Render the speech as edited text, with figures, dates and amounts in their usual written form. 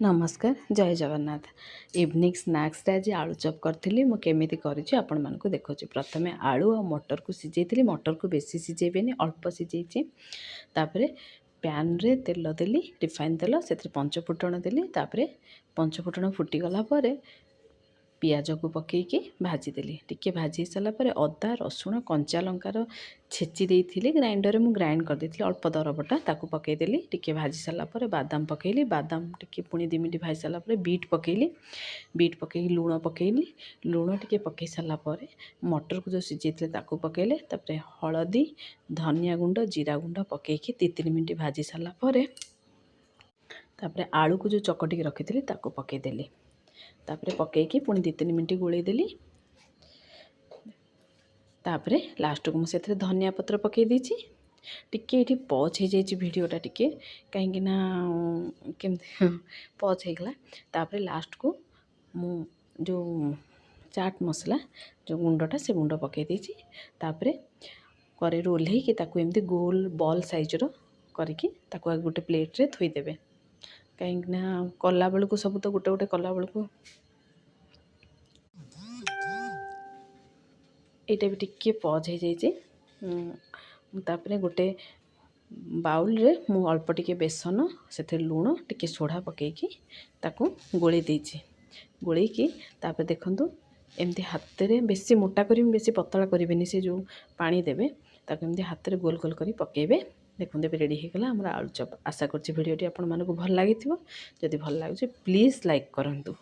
नमस्कार जय Jagannath evening snacks आज आलू चप करी मुझे करी आपण मानक देखा प्रथम आलू और मटर को सीझे मटर को बेसी सीझेबेनि अल्प सीझे पैन रे तेल देली रिफाइन तेल से पंचफुटण देली पंचफुटण फुटीगला पियाज को पकईकी भाजीदेली टिके भाजी सारापर अदा रसुण कंचा लंकार छेची देती ग्राइंडर में ग्राइंड कर देती अल्प दरबटा ताकू पकईदेली टिके भाजी सारापर बादाम पकईली बादाम टिके पुणी 2 मिनट भाजी सारापर बीट पकईली बीट पकई लुण पकईली लुण टिके पकई सारापर मटर को जो सीझे ताकू पकईले तापर हलदी धनिया गुंड जीरा गुंड पकईकी 2-3 मिनट भाजी सारापर तापर आलू को जो चकटिकी रखी ताकू पकईदेली तापर पकईकी पुणी 2-3 मिनट गोलैदेली तापर लास्ट को मुझे धनिया पत्र पकई देछि टिके ये पच हो जाए भिडटा टिके कहीं पच होगला तापर लास्ट को मु जो चाट मसला जो गुंडटा से गुंड पकई देछि तापर कड़े ओल्हेकी ताकू एमती गोल बॉल साइजर करके गोटे प्लेट रे थोईदेवे कहीं कला बेलू सब तो गोटे गोटे कला बेलू यहाँ भी टिके पज हो जाए गोटे बाउल रे मु अल्प टिके बेसन से लुण टिके सोढ़ा पकईकी ताकू गोले देछि गोलेकी तापर देखंतु एमती हाथ रे बेसी मोटा करी बेसी पतला करेनि से जो पानी देवे ताकू एमती हाथ रे गोल गोल करी पकेबे देखते भी रेडी होगा आम आलू चप आशा कर भिडियोटी आपण मानक भल लगी जदि भल लगे प्लीज लाइक करंतु।